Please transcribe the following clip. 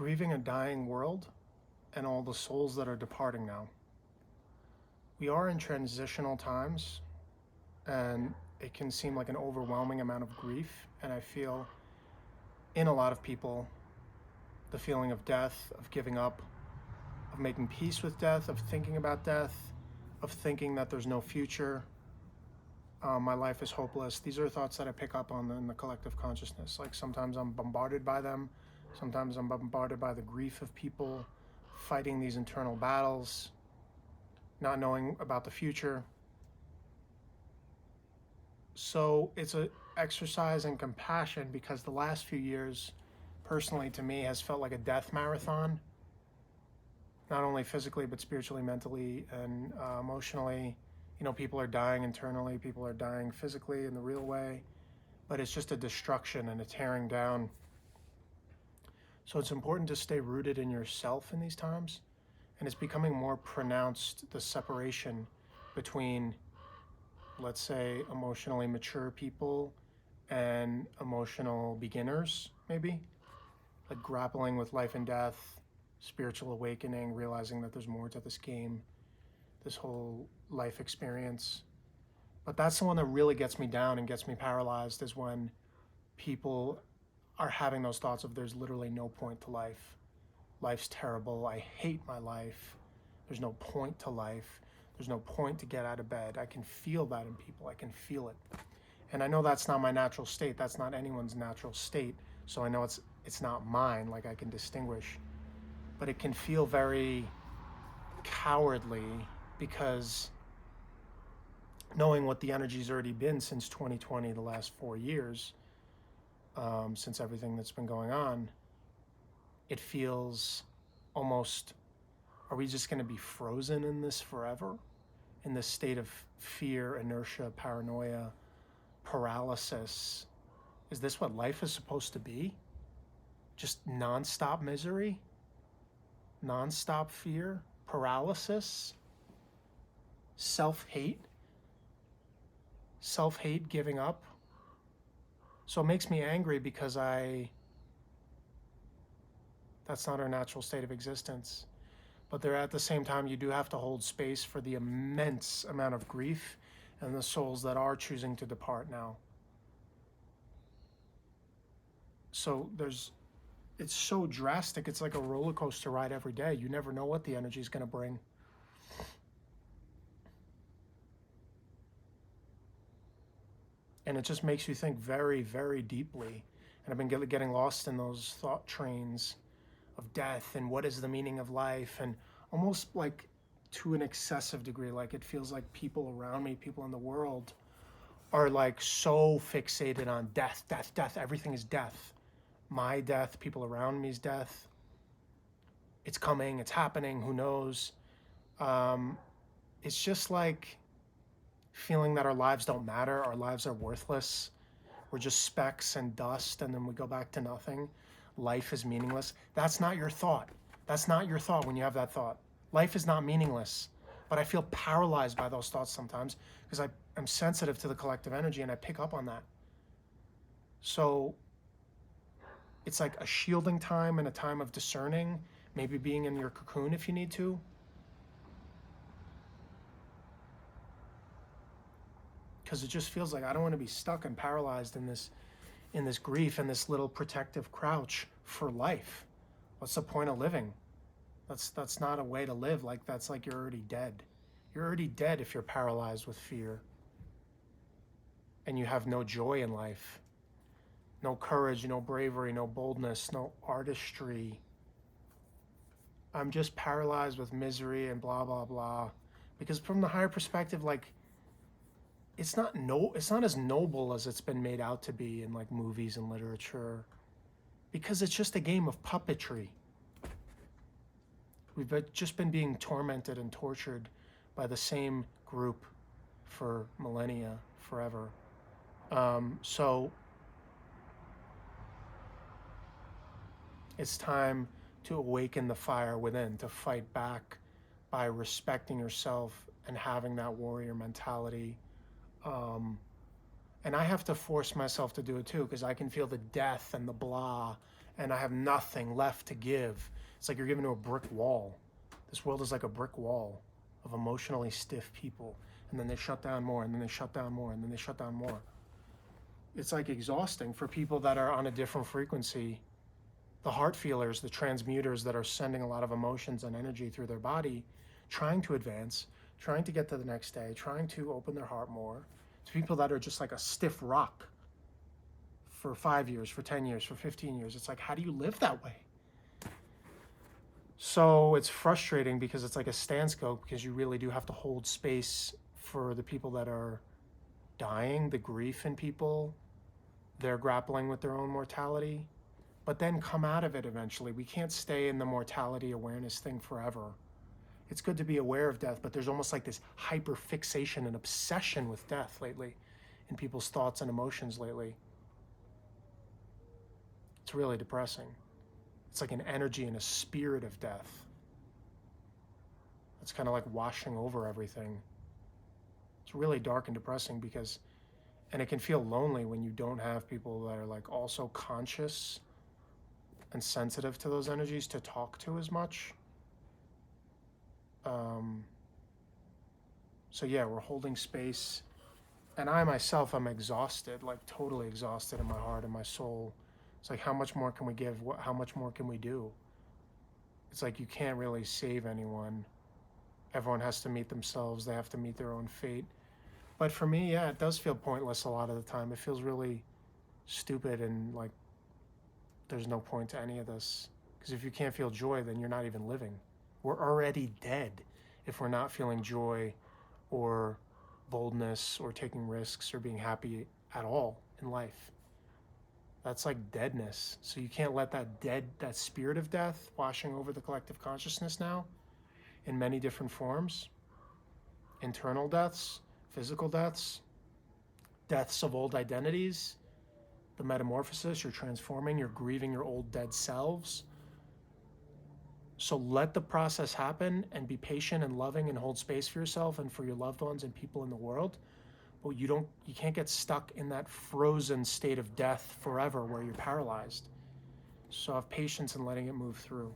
grieving a dying world and all the souls that are departing now. We are in transitional times, and it can seem like an overwhelming amount of grief. And I feel in a lot of people the feeling of death, of giving up, of making peace with death, of thinking about death, of thinking that there's no future. My life is hopeless. These are thoughts that I pick up on in the collective consciousness. Like sometimes I'm bombarded by them. Sometimes I'm bombarded by the grief of people fighting these internal battles, not knowing about the future. So it's an exercise in compassion, because the last few years, personally to me, has felt like a death marathon, not only physically, but spiritually, mentally, and emotionally. You know, people are dying internally, people are dying physically in the real way, but it's just a destruction and a tearing down. So it's important to stay rooted in yourself in these times. And it's becoming more pronounced, the separation between, let's say, emotionally mature people and emotional beginners, maybe. Like grappling with life and death, spiritual awakening, realizing that there's more to this game, this whole life experience. But that's the one that really gets me down and gets me paralyzed, is when people are having those thoughts of there's literally no point to life. Life's terrible. I hate my life. There's no point to life. There's no point to get out of bed. I can feel that in people. I can feel it. And I know that's not my natural state. That's not anyone's natural state. So I know it's not mine, like I can distinguish. But it can feel very cowardly, because knowing what the energy's already been since 2020, the last 4 years, since everything that's been going on, it feels almost, are we just going to be frozen in this forever? In this state of fear, inertia, paranoia, paralysis? Is this what life is supposed to be? Just nonstop misery? Nonstop fear? Paralysis? Self-hate? Self-hate, giving up? So it makes me angry, because that's not our natural state of existence. But there, at the same time, you do have to hold space for the immense amount of grief and the souls that are choosing to depart now. So it's so drastic. It's like a roller coaster ride every day. You never know what the energy is going to bring. And it just makes you think very, very deeply. And I've been getting lost in those thought trains of death and what is the meaning of life, and almost like to an excessive degree, like it feels like people around me, people in the world, are like so fixated on death, death, death. Everything is death. My death, people around me's death. It's coming, it's happening, who knows? It's just like feeling that our lives don't matter, our lives are worthless. We're just specks and dust, and then we go back to nothing. Life is meaningless. That's not your thought. That's not your thought when you have that thought. Life is not meaningless. But I feel paralyzed by those thoughts sometimes, because I'm sensitive to the collective energy and I pick up on that. So it's like a shielding time and a time of discerning, maybe being in your cocoon if you need to. Because it just feels like I don't want to be stuck and paralyzed in this grief and this little protective crouch for life. What's the point of living? That's not a way to live. Like, that's like you're already dead. You're already dead if you're paralyzed with fear. And you have no joy in life. No courage, no bravery, no boldness, no artistry. I'm just paralyzed with misery and blah, blah, blah. Because from the higher perspective, like, it's not as noble as it's been made out to be in like movies and literature, because it's just a game of puppetry. We've just been being tormented and tortured by the same group for millennia, forever. So it's time to awaken the fire within, to fight back by respecting yourself and having that warrior mentality. And I have to force myself to do it too, because I can feel the death and the blah and I have nothing left to give. It's like you're giving to a brick wall. This world is like a brick wall of emotionally stiff people, and then they shut down more, and then they shut down more, and then they shut down more. It's like exhausting for people that are on a different frequency. The heart feelers, the transmuters that are sending a lot of emotions and energy through their body, trying to advance, trying to get to the next day, trying to open their heart more. To people that are just like a stiff rock for 5 years, for 10 years, for 15 years. It's like, how do you live that way? So it's frustrating because it's like a standstill, because you really do have to hold space for the people that are dying, the grief in people. They're grappling with their own mortality, but then come out of it eventually. We can't stay in the mortality awareness thing forever. It's good to be aware of death, but there's almost like this hyper fixation and obsession with death lately in people's thoughts and emotions lately. It's really depressing. It's like an energy and a spirit of death. It's kind of like washing over everything. It's really dark and depressing because, and it can feel lonely when you don't have people that are like also conscious and sensitive to those energies to talk to as much. So yeah, we're holding space, and I myself, I'm exhausted, like totally exhausted in my heart and my soul. It's like, how much more can we give? How much more can we do? It's like you can't really save anyone. Everyone has to meet themselves. They have to meet their own fate. But for me, yeah, it does feel pointless a lot of the time. It feels really stupid, and like there's no point to any of this. Because if you can't feel joy, then you're not even living. We're already dead if we're not feeling joy or boldness or taking risks or being happy at all in life. That's like deadness. So you can't let that spirit of death washing over the collective consciousness now in many different forms. Internal deaths, physical deaths, deaths of old identities, the metamorphosis, you're transforming, you're grieving your old dead selves. So let the process happen and be patient and loving and hold space for yourself and for your loved ones and people in the world. But you can't get stuck in that frozen state of death forever where you're paralyzed. So have patience in letting it move through.